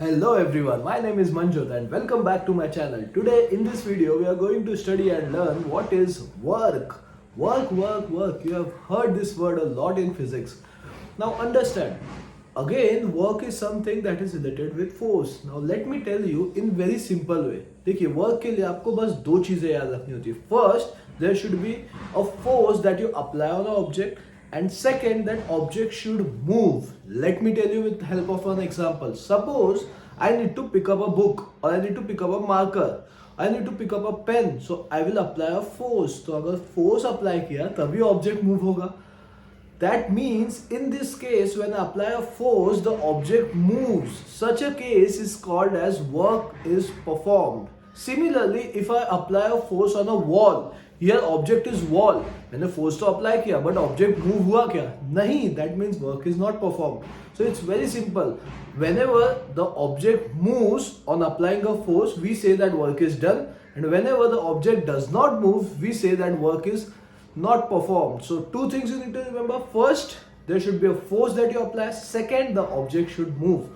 Hello everyone, my name is Manjot and welcome back to my channel. Today in this video we are going to study and learn what is work. Work. You have heard this word a lot in physics. Now understand, again work is something that is related with force. Now let me tell you in very simple way. देखिए work के लिए आपको बस दो चीजें याद रखनी होती है. First, there should be a force that you apply on an object. And second, that object should move. Let me tell you with help of an example. Suppose I need to pick up a book, or I need to pick up a marker, I need to pick up a pen. So I will apply a force. तो अगर force apply किया तभी object move होगा. That means in this case when I apply a force the object moves. Such a case is called as work is performed. Similarly, if I apply a force on a wall, here object is wall. मैंने force तो apply किया, but object move हुआ क्या? नहीं. That means work is not performed. So it's very simple. Whenever the object moves on applying a force, we say that work is done. And whenever the object does not move, we say that work is not performed. So two things you need to remember. First, there should be a force that you apply. Second, the object should move.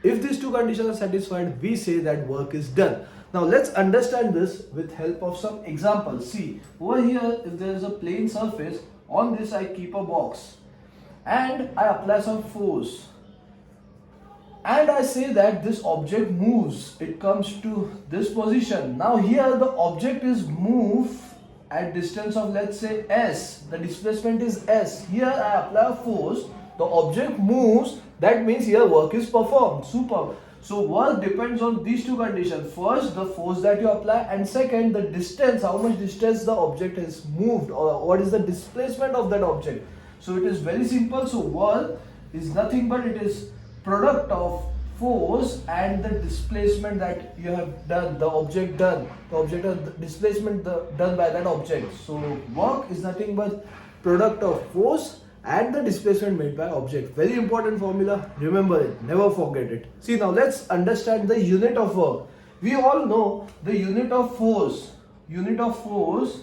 If these two conditions are satisfied, we say that work is done. Now let's understand this with help of some examples. See, over here if there is a plane surface, on this I keep a box and I apply some force. And I say that this object moves. It comes to this position. Now here the object is moved at distance of let's say S. The displacement is S. Here I apply a force. The object moves. That means here work is performed. Superb. So work depends on these two conditions. First, the force that you apply, and second, the distance, how much distance the object has moved, or what is the displacement of that object. So it is very simple. So work is nothing but it is product of force and the displacement that you have done, the object done, the object of displacement done by that object. So work is nothing but product of force and the displacement made by object. Very important formula. Remember it. Never forget it. See, now let's understand the unit of work. We all know the unit of force. Unit of force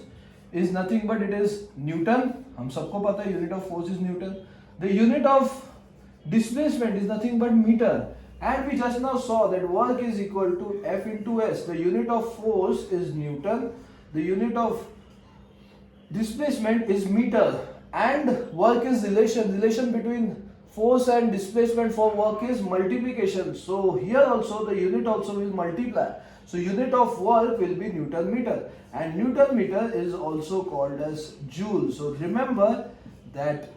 is nothing but it is Newton. हम सबको पता है unit of force is Newton. The unit of displacement is nothing but meter. And we just now saw that work is equal to F into S. The unit of force is Newton. The unit of displacement is meter. And work is relation between force and displacement for work is multiplication. So here also the unit also will multiply. So unit of work will be Newton meter, and Newton meter is also called as joule. So remember that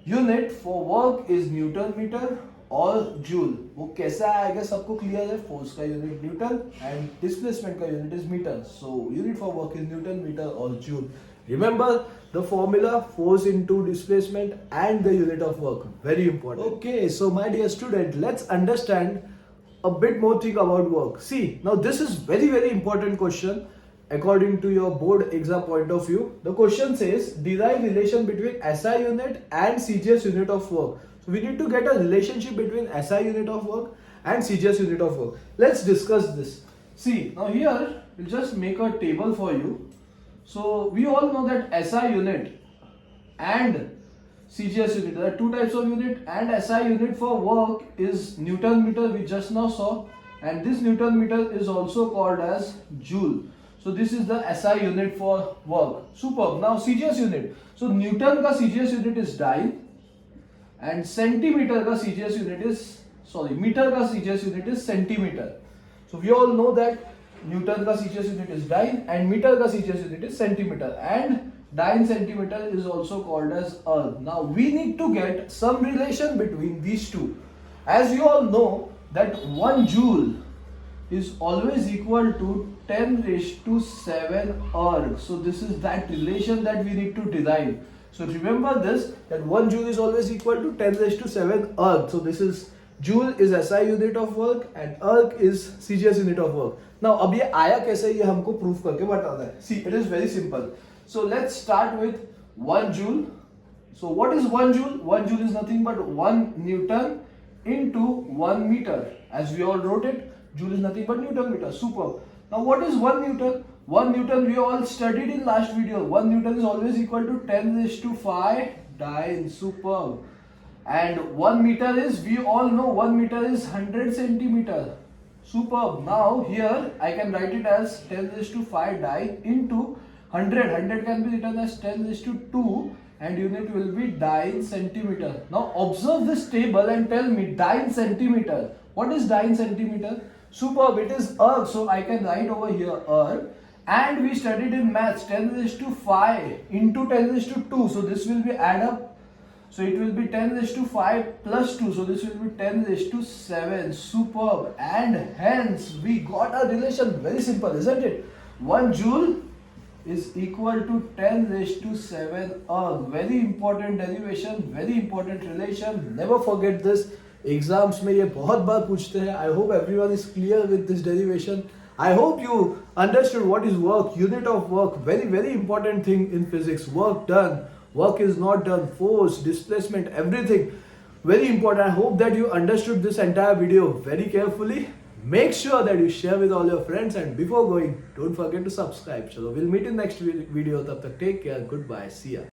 unit for work is Newton meter or joule. वो कैसा आएगा सबको clear है. Force का unit Newton and displacement का unit is meter. So unit for work is Newton meter or joule. Remember the formula, force into displacement and the unit of work. Very important. Okay, so my dear student, let's understand a bit more thing about work. See, now this is very important question according to your board exam point of view. The question says derive relation between SI unit and CGS unit of work. So we need to get a relationship between SI unit of work and CGS unit of work. Let's discuss this. See, now here we'll just make a table for you. So we all know that SI unit and CGS unit, there are two types of unit, and SI unit for work is Newton meter, we just now saw, and this Newton meter is also called as joule. So this is the SI unit for work. Superb. Now CGS unit. So Newton का CGS unit is dyne and centimeter का CGS unit is, meter का CGS unit is centimeter. So we all know that Newton का CGS unit is dyne and meter का CGS unit is centimeter, and dyne centimeter is also called as erg. Now we need to get some relation between these two. As you all know that 1 joule is always equal to 10 raised to 7 erg. So this is that relation that we need to derive. So remember this, that 1 joule is always equal to 10 raised to 7 erg. So this is joule is SI unit of work and erg is CGS unit of work. Now अब ये आया कैसे, ये हमको proof करके बताना है. See, it is very simple. So let's start with 1 joule. So what is 1 joule? 1 joule is nothing but 1 Newton into 1 meter. As we all wrote it, joule is nothing but Newton meter. Superb. Now what is 1 Newton? 1 Newton we all studied in last video. 1 Newton is always equal to 10 raised to 5 dyne. Superb. And 1 meter is, we all know 1 meter is 100 centimeter. Superb. Now here I can write it as 10 raised to 5 die into 100. 100 can be written as 10 raised to 2 and unit will be die in centimeter. Now observe this table and tell me die in centimeter. What is die in centimeter? Superb. It is erg. So I can write over here erg. And we studied in maths 10 raised to 5 into 10 raised to 2. So this will be add up. So it will be 10 raised to 5 plus 2. So this will be 10 raised to 7. Superb. And hence we got a relation. Very simple, isn't it? 1 joule is equal to 10 raised to 7 erg. Very important derivation, very important relation. Never forget this. Exams में ये बहुत बार पूछते हैं. I hope everyone is clear with this derivation. I hope you understood what is work, unit of work. Very, very important thing in physics. Work done. Work is not done. Force, displacement, everything. Very important. I hope that you understood this entire video very carefully. Make sure that you share with all your friends, and before going, don't forget to subscribe. So we'll meet in next video. Tab tak take care. Goodbye. See ya.